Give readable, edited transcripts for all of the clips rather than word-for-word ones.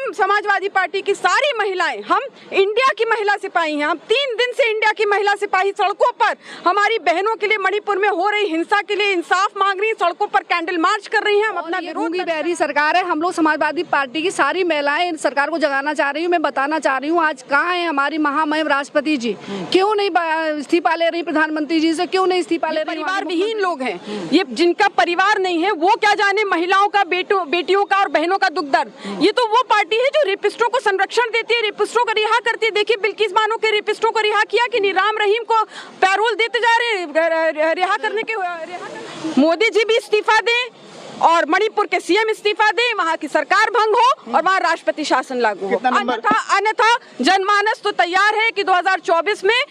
हम समाजवादी पार्टी की सारी महिलाएं, हम इंडिया की महिला सिपाही हैं। हम 3 दिन से इंडिया की महिला सिपाही सड़कों पर हमारी बहनों के लिए मणिपुर में हो रही हिंसा के लिए इंसाफ मांग रही हैं, सड़कों पर कैंडल मार्च कर रही हैं। हम अपना विरोध बहरी सरकार है। हम लोग समाजवादी पार्टी की सारी महिलाएं सरकार को जगाना चाह रही हूँ। मैं बताना चाह रही हूँ आज कहाँ है हमारी महामहिम राष्ट्रपति जी, क्यों नहीं इस्तीफा ले रही प्रधानमंत्री जी से, क्यों नहीं इस्तीफा ले रही? परिवार विहीन लोग हैं ये, जिनका परिवार नहीं है, वो क्या जाने महिलाओं का, बेटियों का और बहनों का दुख दर्द। ये तो वो पार्टी है जो रेपिस्टों को संरक्षण देती है, रेपिस्टों को रिहा करती है। देखिए बिल्किस बानो के रेपिस्टों को रिहा किया कि नहीं, राम रहीम को पैरोल देते जा रहे रिहा करने के। मोदी जी भी इस्तीफा दें और मणिपुर के सीएम इस्तीफा दें, वहाँ की सरकार भंग हो और वहाँ राष्ट्रपति शासन लागू हो। अन्यथा जनमानस तो तैयार है कि 2024 में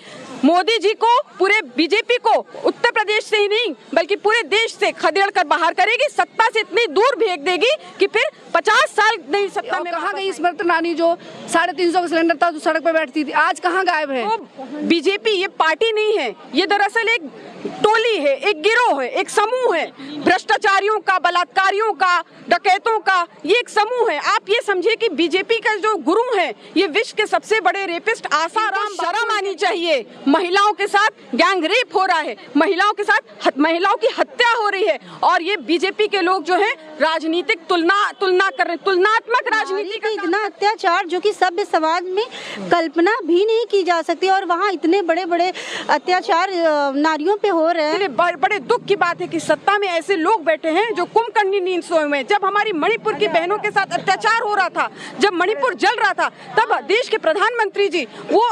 मोदी जी को, पूरे बीजेपी को उत्तर प्रदेश से ही नहीं बल्कि पूरे देश से खदेड़ कर बाहर करेगी, सत्ता से इतनी दूर भेज देगी कि फिर 50 साल नहीं सत्ता में। कहाँ गई स्मृति ईरानी जो 350 का सिलेंडर था जो सड़क पे बैठती थी, आज कहाँ गायब है? तो बीजेपी ये पार्टी नहीं है, ये दरअसल एक टोली है, एक गिरोह है, एक समूह है भ्रष्टाचारियों का, बलात्कारियों का, डकैतों का। ये एक समूह है। आप ये समझिए कि बीजेपी का जो गुरु है ये विश्व के सबसे बड़े रेपिस्ट आसाराम। शर्म आनी चाहिए। महिलाओं के साथ गैंग रेप हो रहा है, महिलाओं के साथ महिलाओं की हत्या हो रही है और ये बीजेपी के लोग जो है राजनीतिक तुलना कर रहे हैं, तुलनात्मक राजनीति का इतना अत्याचार जो कि सभ्य समाज में कल्पना भी नहीं की जा सकती, और वहाँ इतने बड़े बड़े अत्याचार नारियों पे हो रहे हैं। बड़े दुख की बात है कि सत्ता में ऐसे लोग बैठे हैं जो कुंभकर्णी नींद सोए हुए हैं। जब हमारी मणिपुर की बहनों के साथ अत्याचार हो रहा था, जब मणिपुर जल रहा था, तब देश के प्रधानमंत्री जी वो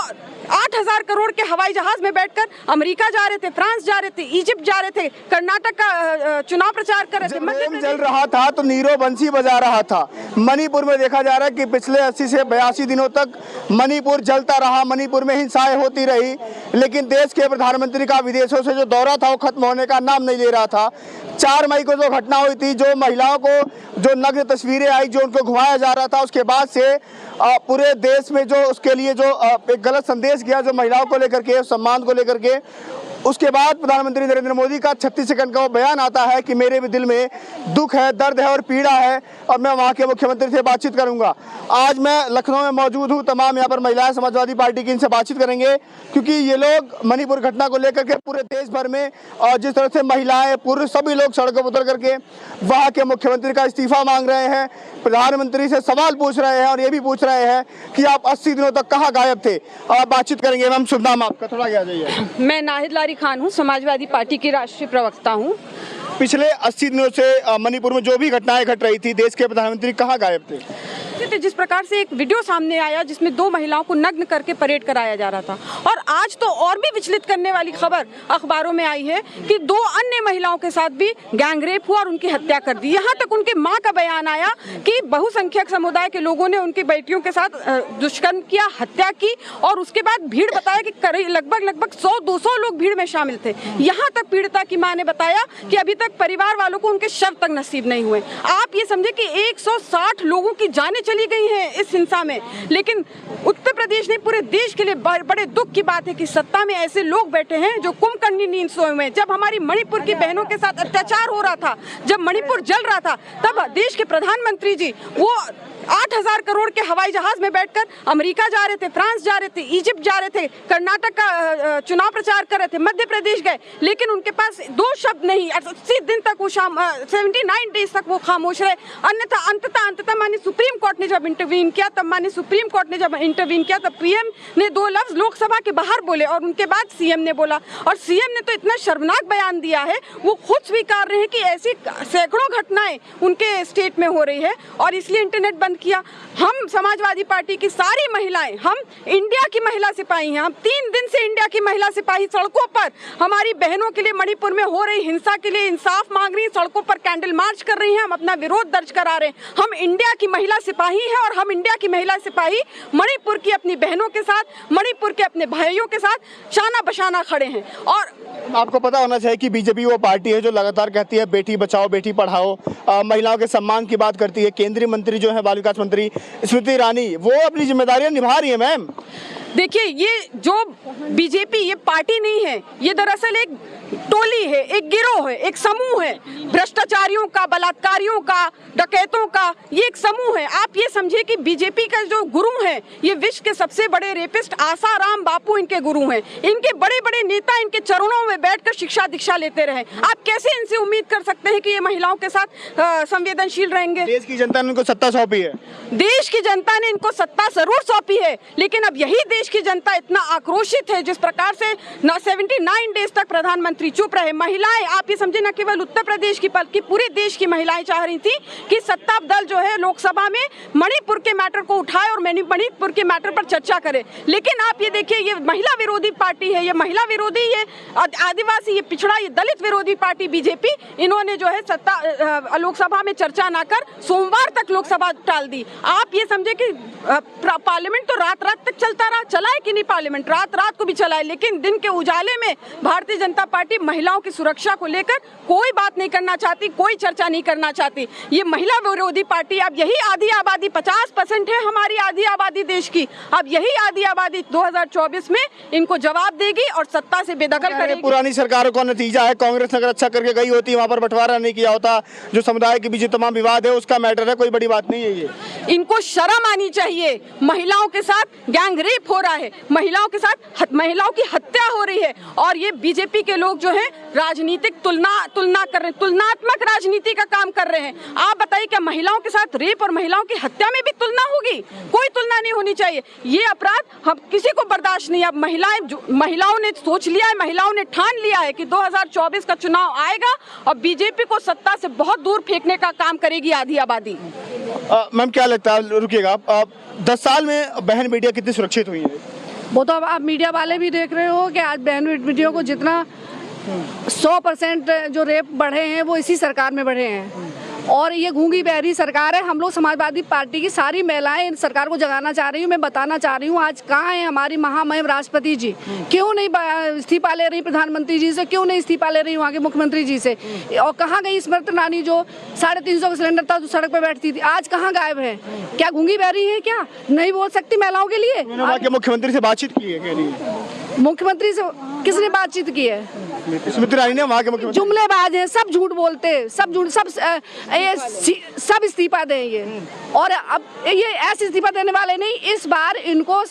8,000 करोड़ के हवाई जहाज में बैठकर अमेरिका जा रहे थे, फ्रांस जा रहे थे, इजिप्ट जा रहे थे, कर्नाटक का चुनाव प्रचार कर रहे थे। जब जल रहा था तो नीरो बंसी बजा रहा था। मणिपुर में देखा जा रहा है कि पिछले 80 से 82 दिनों तक मणिपुर जलता रहा, मणिपुर में हिंसाएं होती रही, लेकिन देश के प्रधानमंत्री का विदेशों से जो दौरा था वो खत्म होने का नाम नहीं ले रहा था। 4 मई को जो घटना हुई थी, जो महिलाओं को जो नग्न तस्वीरें आई, जो उनको घुमाया जा रहा था, उसके बाद से पूरे देश में जो उसके लिए जो एक गलत संदेश गया जो महिलाओं को लेकर के, सम्मान को लेकर के, उसके बाद प्रधानमंत्री नरेंद्र मोदी का 36 सेकंड का वो बयान आता है कि मेरे भी दिल में दुख है, दर्द है और पीड़ा है और मैं वहाँ के मुख्यमंत्री से बातचीत करूंगा। आज मैं लखनऊ में मौजूद हूँ, तमाम यहाँ पर महिलाएं समाजवादी पार्टी की इनसे बातचीत करेंगे, क्योंकि ये लोग मणिपुर घटना को लेकर के पूरे देश भर में और जिस तरह से महिलाएं, पुरुष सभी लोग सड़कों पर उतर करके वहाँ के मुख्यमंत्री का इस्तीफा मांग रहे हैं, प्रधानमंत्री से सवाल पूछ रहे हैं और ये भी पूछ रहे हैं कि आप 80 दिनों तक कहाँ गायब थे। बातचीत करेंगे। मैम शुभ नाम आपका, थोड़ा आगे आ जाइए। मैं नाहिद लारी खान हूँ, समाजवादी पार्टी की राष्ट्रीय प्रवक्ता हूँ। पिछले 80 दिनों से मणिपुर में जो भी घटनाएं घट रही थी, देश के प्रधानमंत्री कहाँ गायब थे? जिस प्रकार से एक वीडियो सामने आया जिसमें 2 महिलाओं को नग्न करके परेड कराया जा रहा था, और आज तो और भी विचलित करने वाली खबर अखबारों में आई है कि 2 अन्य महिलाओं के साथ भी गैंग रेप हुआ और उनकी हत्या कर दी। यहाँ तक उनके मां का बयान आया कि बहुसंख्यक समुदाय के लोगों ने उनकी बेटियों के साथ दुष्कर्म किया, हत्या की, और उसके बाद भीड़ बताया कि लगभग 100-200 लोग भीड़ में शामिल थे। यहाँ तक पीड़िता की मां ने बताया कि अभी तक परिवार वालों को उनके शव तक नसीब नहीं हुए। आप ये समझे कि 160 लोगों की जानें चली गई हैं इस हिंसा में। लेकिन उत्तर प्रदेश नहीं, पूरे देश के लिए बड़े दुख की बात है कि सत्ता में ऐसे लोग बैठे हैं जो कुंभकर्णी नींद सोए हुए हैं। जब हमारी मणिपुर की बहनों के साथ अत्याचार हो रहा था, जब मणिपुर जल रहा था, तब देश के प्रधानमंत्री जी वो 8,000 करोड़ के हवाई जहाज में बैठकर अमेरिका जा रहे थे, फ्रांस जा रहे थे, इजिप्ट जा रहे थे, कर्नाटक का चुनाव प्रचार कर रहे थे, मध्य प्रदेश गए, लेकिन उनके पास 2 शब्द नहीं। 80 दिन तक वो 79 डेज तक वो खामोश रहे। अन्यथा अंततः माननीय सुप्रीम कोर्ट ने जब इंटरवीन किया, तब पीएम ने 2 लफ्ज लोकसभा के बाहर बोले और उनके बाद सीएम ने बोला, और सीएम ने तो इतना शर्मनाक बयान दिया है, वो खुद स्वीकार रहे हैं कि ऐसी सैकड़ों घटनाएं उनके स्टेट में हो रही है और इसलिए इंटरनेट बंद किया। हम समाजवादी पार्टी की सारी महिलाएं, हम इंडिया की महिला सिपाही हैं। हम 3 दिन से इंडिया की महिला सिपाही सड़कों पर हमारी बहनों के लिए, मणिपुर में हो रही हिंसा के लिए इंसाफ मांग रही हैं, सड़कों पर कैंडल मार्च कर रही हैं। हम अपना विरोध दर्ज करा रहे हैं। हम इंडिया की महिला सिपाही हैं और हम इंडिया की महिला सिपाही मणिपुर की अपनी बहनों के साथ, मणिपुर के अपने भाइयों के साथ शाना बशाना खड़े हैं। और आपको पता होना चाहिए कि बीजेपी वो पार्टी है जो लगातार कहती है बेटी बचाओ बेटी पढ़ाओ, महिलाओं के सम्मान की बात करती है। केंद्रीय मंत्री जो है बाल विकास मंत्री स्मृति ईरानी, वो अपनी जिम्मेदारियां निभा रही है। मैम देखिए, ये जो बीजेपी ये पार्टी नहीं है, ये दरअसल एक टोली है, एक गिरोह है, एक समूह है भ्रष्टाचारियों का, बलात्कारियों का, डकैतों का। ये एक समूह है। आप ये समझिए कि बीजेपी का जो गुरु है, ये विश्व के सबसे बड़े रेपिस्ट आसाराम बापू इनके गुरु हैं। इनके बड़े बड़े नेता इनके चरणों में बैठकर शिक्षा दीक्षा लेते रहे। आप कैसे इनसे उम्मीद कर सकते हैं कि ये महिलाओं के साथ संवेदनशील रहेंगे? देश की जनता ने इनको सत्ता सौंपी है। देश की जनता ने इनको सत्ता जरूर सौंपी है, लेकिन अब यही देश की जनता इतना आक्रोशित है, जिस प्रकार से 79 डेज तक प्रधानमंत्री चुप रहे। महिलाएं, आप ये समझे, न केवल उत्तर प्रदेश की बल्कि पूरे देश की महिलाएं चाह रही थी कि सत्ता दल जो है लोकसभा में मणिपुर के मैटर को उठाए और मणिपुर के मैटर पर चर्चा करे। लेकिन आप ये देखिए, ये महिला विरोधी पार्टी है, ये महिला विरोधी, ये आदिवासी, ये पिछड़ा, ये दलित विरोधी पार्टी बीजेपी, इन्होंने जो है सत्ता लोकसभा में चर्चा ना कर सोमवार तक लोकसभा टाल दी। आप ये समझे कि पार्लियामेंट तो रात रात तक चलता रहा, चला है कि नहीं? पार्लियामेंट रात रात को भी चला है, लेकिन दिन के उजाले में भारतीय जनता पार्टी महिलाओं की सुरक्षा को लेकर कोई बात नहीं करना चाहती, कोई चर्चा नहीं करना चाहती। ये महिला विरोधी पार्टी, अब यही आधी आबादी 50% है हमारी आधी आबादी देश की, अब यही आधी आबादी 2024 में इनको जवाब देगी और सत्ता से बेदखल करेगी। पुरानी सरकारों का नतीजा है। कांग्रेस अगर अच्छा करके गई होती, वहाँ पर बंटवारा नहीं किया होता, जो समुदाय के बीच तमाम विवाद है उसका मैटर है, कोई बड़ी बात नहीं है ये। इनको शर्म आनी चाहिए। महिलाओं के साथ गैंग रेप हो रहा है, महिलाओं के साथ महिलाओं की हत्या हो रही है, और ये बीजेपी के लोग जो हैं राजनीतिक तुलना कर रहे हैं, तुलनात्मक राजनीति का काम कर रहे हैं। आप बताइए, क्या महिलाओं के साथ रेप और महिलाओं की हत्या में भी तुलना होगी? कोई तुलना नहीं होनी चाहिए। ये अपराध हम किसी को बर्दाश्त नहीं। अब महिलाओं ने सोच लिया है, महिलाओं ने ठान लिया है कि 2024 का चुनाव आएगा और बीजेपी को सत्ता से बहुत दूर फेंकने का काम करेगी आधी आबादी। मैम, क्या लगता है, रुकिएगा, 10 साल में बहन बेटियां कितनी सुरक्षित हुई है? वो तो अब आप मीडिया वाले भी देख रहे हो कि आज बहन बेटियों को जितना 100% जो रेप बढ़े हैं वो इसी सरकार में बढ़े हैं। और ये गूंगी बहरी सरकार है। हम लोग समाजवादी पार्टी की सारी महिलाएं इन सरकार को जगाना चाह रही हूँ। मैं बताना चाह रही हूँ, आज कहाँ है हमारी महामहिम राष्ट्रपति जी? क्यों नहीं इस्तीफा ले रही प्रधानमंत्री जी से? क्यों नहीं इस्तीफा ले रही वहाँ के मुख्यमंत्री जी से? और कहाँ गई स्मृति ईरानी जो 350 का सिलेंडर था जो सड़क पर बैठती थी, आज कहाँ गायब है? क्या गूंगी बहरी है? क्या नहीं बोल सकती महिलाओं के लिए? मुख्यमंत्री से बातचीत की है? मुख्यमंत्री से किसने बातचीत की है? स्मृति ईरानी ने वहाँ के मुख्यमंत्री। जुमलेबाज हैं, सब झूठ बोलते हैं, सब झूठ, सब इस्तीफा दें ये। और अब ये ऐसे इस्तीफा देने वाले नहीं, इस बार इनको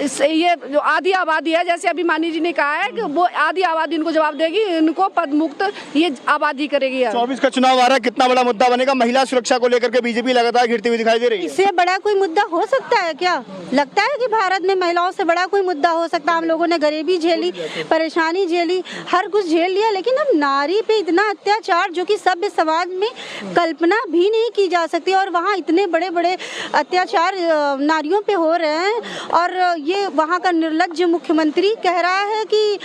ये जो आधी आबादी है, जैसे अभी मानी जी ने कहा है कि वो आधी आबादी इनको जवाब देगी, इनको पद मुक्त ये आबादी करेगी। 24 का चुनाव आ रहा है, कितना बड़ा मुद्दा बनेगा? महिला सुरक्षा को लेकर के बीजेपी लगातार घिरती हुई दिखाई दे रही है। इससे बड़ा कोई मुद्दा हो सकता है क्या? लगता है कि भारत में महिलाओं से बड़ा कोई मुद्दा हो सकता है? हम लोगों ने गरीबी झेली, परेशानी झेली, हर कुछ झेल लिया, लेकिन अब नारी पे इतना अत्याचार जो कि सभ्य समाज में कल्पना भी नहीं की जा सकती, और वहाँ इतने बड़े बड़े अत्याचार नारियों पे हो रहे हैं। और ये वहाँ का निर्लज्ज मुख्यमंत्री कह रहा है कि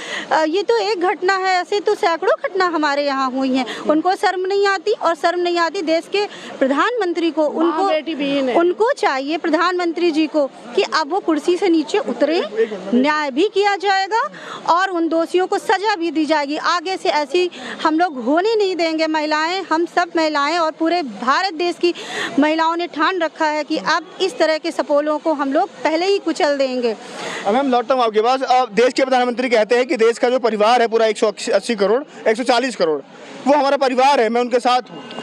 ये तो एक घटना है, ऐसे तो सैकड़ों घटना हमारे यहाँ हुई हैं। उनको शर्म नहीं आती, और शर्म नहीं आती देश के प्रधानमंत्री को। उनको चाहिए, प्रधानमंत्री जी को, कि अब वो कुर्सी से नीचे उतरे, न्याय भी किया जाएगा और उन दोषियों को सजा भी दी जाएगी। आगे से ऐसी हम लोग होने नहीं देंगे। महिलाएं, हम सब महिलाएं और पूरे भारत देश की महिलाओं ने ठान रखा है कि अब इस तरह के सपोलों को हम लोग पहले ही कुचल देंगे। मैम, लौटता हूँ आपके पास। देश के प्रधानमंत्री कहते हैं कि देश का जो परिवार है पूरा 180 करोड़ 140 करोड़, वो हमारा परिवार है, मैं उनके साथ हूँ।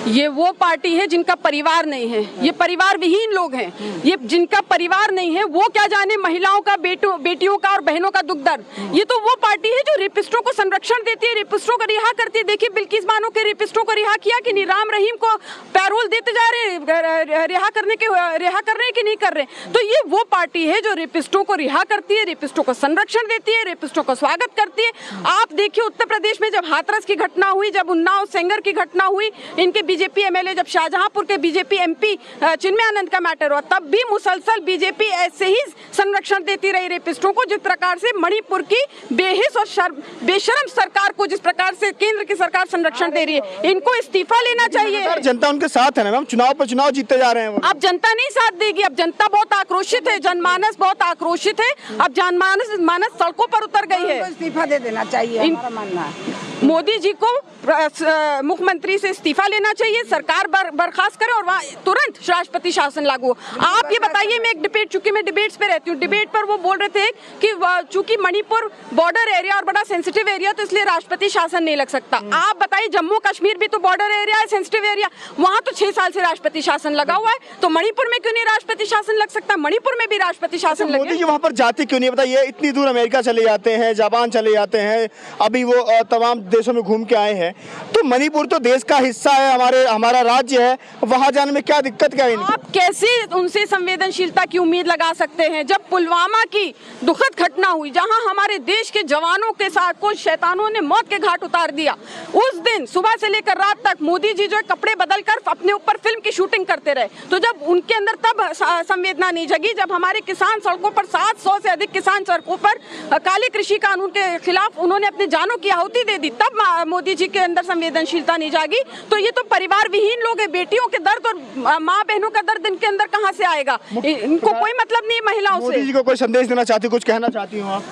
ये वो पार्टी है जिनका परिवार नहीं है, ये परिवार विहीन लोग हैं। ये जिनका परिवार नहीं है वो क्या जाने महिलाओं का, बेटियों का और बहनों का दुख दर्द। ये तो वो पार्टी है जो रेपिस्टों को संरक्षण देती है, रेपिस्टों को रिहा करती है। देखिए बिल्किस बानो के रेपिस्टों को रिहा किया कि नहीं? राम रहीम को पैरोल देते जा रहे, रिहा कर रहे हैं कि नहीं कर रहे? तो ये वो पार्टी है जो रेपिस्टों को रिहा करती है, रेपिस्टों को संरक्षण देती है, रेपिस्टों को स्वागत करती है। आप देखिए उत्तर प्रदेश में जब हाथरस की घटना हुई, जब उन्नाव सेंगर की घटना हुई, इनके बीजेपी एमएलए, जब शाहजहांपुर के बीजेपी एमपी चिन्मयानंद का मैटर हुआ, तब भी मुसलसल बीजेपी ऐसे ही संरक्षण देती रही रेपिस्टों को। जिस प्रकार से मणिपुर की बेहिस और बेशरम सरकार को जिस प्रकार से केंद्र की सरकार संरक्षण दे रही है, इनको इस्तीफा लेना चाहिए। जनता उनके साथ है ना मैम, चुनाव पर चुनाव जीतते जा रहे हैं। अब जनता नहीं साथ देगी, अब जनता बहुत आक्रोशित है, जनमानस बहुत आक्रोशित है। अब जनमानस सड़कों पर उतर गई है। इस्तीफा दे देना चाहिए, हमारा मानना है। मोदी जी को मुख्यमंत्री से इस्तीफा लेना चाहिए, सरकार बर्खास्त करे और वहाँ तुरंत राष्ट्रपति शासन लागू हो। आप ये बताइए, मैं एक डिबेट, चूंकि मैं डिबेट्स पे रहती हूँ, डिबेट पर वो बोल रहे थे कि चूंकि मणिपुर बॉर्डर एरिया और बड़ा सेंसिटिव एरिया तो इसलिए राष्ट्रपति शासन नहीं लग सकता। आप बताइए, जम्मू कश्मीर भी तो बॉर्डर एरिया है, सेंसिटिव एरिया, वहाँ तो 6 साल से राष्ट्रपति शासन लगा हुआ है, तो मणिपुर में क्यों नहीं राष्ट्रपति शासन लग सकता? मणिपुर में भी राष्ट्रपति शासन लगे। मोदी जी वहाँ पर जाते क्यों नहीं? बताइए, इतनी दूर अमेरिका चले जाते हैं, जापान चले जाते हैं, अभी वो तमाम देशों में घूम के आए हैं, तो मणिपुर तो देश का हिस्सा है, हमारा राज्य है, वहाँ जाने में क्या दिक्कत क्या है? आप कैसे उनसे संवेदनशीलता की उम्मीद लगा सकते हैं? जब पुलवामा की दुखद घटना हुई, जहां हमारे देश के जवानों के साथ कुछ शैतानों ने मौत के घाट उतार दिया, उस दिन सुबह से लेकर रात तक मोदी जी जो है कपड़े बदलकर अपने ऊपर फिल्म की शूटिंग करते रहे। तो जब उनके अंदर तब संवेदना नहीं जगी, जब हमारे किसान सड़कों पर 700 से अधिक किसान सड़कों पर काले कृषि कानून के खिलाफ उन्होंने अपनी जानों की आहुति दे दी, तब मोदी जी के अंदर संवेदनशीलता नहीं जागी। तो ये तो परिवार विहीन लोग हैं, बेटियों के दर्द और माँ बहनों का दर्द इनके अंदर कहाँ से आएगा? इनको कोई मतलब नहीं महिलाओं से। मोदी जी को कोई संदेश देना चाहती, कुछ कहना चाहती हूँ आप?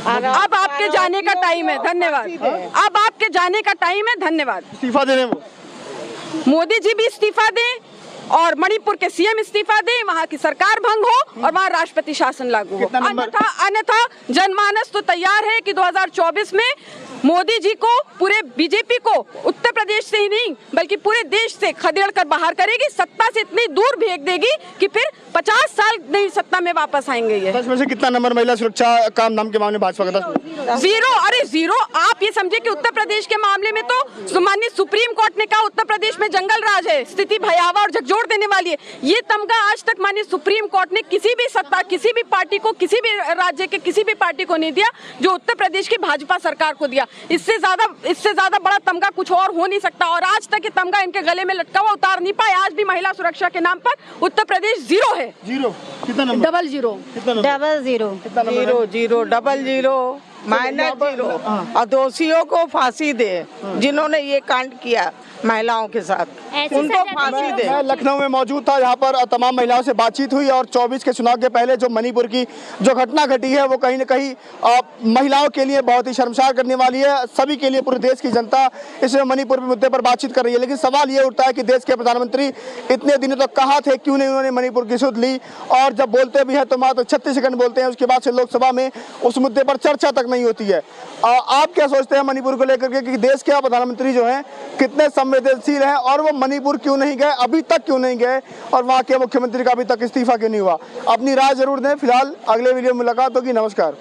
अब आपके जाने का टाइम है, धन्यवाद। अब आपके जाने का टाइम है, धन्यवाद। इस्तीफा देने में मोदी जी भी इस्तीफा दें और मणिपुर के सीएम इस्तीफा दें, वहाँ की सरकार भंग हो और वहाँ राष्ट्रपति शासन लागू हो। अन्यथा जनमानस तो तैयार है कि 2024 में मोदी जी को, पूरे बीजेपी को उत्तर प्रदेश से ही नहीं बल्कि पूरे देश से खदेड़ कर बाहर करेगी, सत्ता से इतनी दूर भेज देगी कि फिर 50 साल नहीं सत्ता में वापस आएंगे। ये 10 में से कितना नंबर महिला सुरक्षा काम नाम के मामले भाजपा का? 10 0। अरे 0। आप ये समझे कि उत्तर प्रदेश के मामले में तो माननीय सुप्रीम कोर्ट ने कहा उत्तर प्रदेश में जंगल राज है, स्थिति भयावह और झकझोर देने वाली है। ये तमगा आज तक माननीय सुप्रीम कोर्ट ने किसी भी सत्ता, किसी भी पार्टी को, किसी भी राज्य के किसी भी पार्टी को नहीं दिया जो उत्तर प्रदेश की भाजपा सरकार को दिया। इससे ज्यादा बड़ा तमगा कुछ और हो नहीं सकता और आज तक ये तमगा इनके गले में लटका हुआ उतार नहीं पाए। आज भी महिला सुरक्षा के नाम पर उत्तर प्रदेश 0 है। 0 कितना नंबर? 00 00 000 -0 और दोषियों को फांसी दे, जिन्होंने ये कांड किया महिलाओं के साथ, उनको फांसी दे। मैं लखनऊ में मौजूद था, यहाँ पर तमाम महिलाओं से बातचीत हुई और 24 के चुनाव के पहले जो मणिपुर की जो घटना घटी है वो कहीं न कहीं महिलाओं के लिए बहुत ही शर्मसार करने वाली है। सभी के लिए, पूरे देश की जनता इस मणिपुर के मुद्दे पर बातचीत कर रही है, लेकिन सवाल ये उठता है कि देश के प्रधानमंत्री इतने दिनों तक कहाँ थे, क्यों नहीं उन्होंने मणिपुर की सुध ली? और जब बोलते भी है तो मात्र 36 सेकंड बोलते हैं, उसके बाद से लोकसभा में उस मुद्दे पर चर्चा तक नहीं होती है। आप क्या सोचते हैं मणिपुर को लेकर के कि देश के प्रधानमंत्री जो हैं कितने संवेदनशील हैं और वो मणिपुर क्यों नहीं गए, अभी तक क्यों नहीं गए, और वहाँ के मुख्यमंत्री का अभी तक इस्तीफा क्यों नहीं हुआ? अपनी राय जरूर दें। फिलहाल अगले वीडियो में मुलाकात होगी। नमस्कार।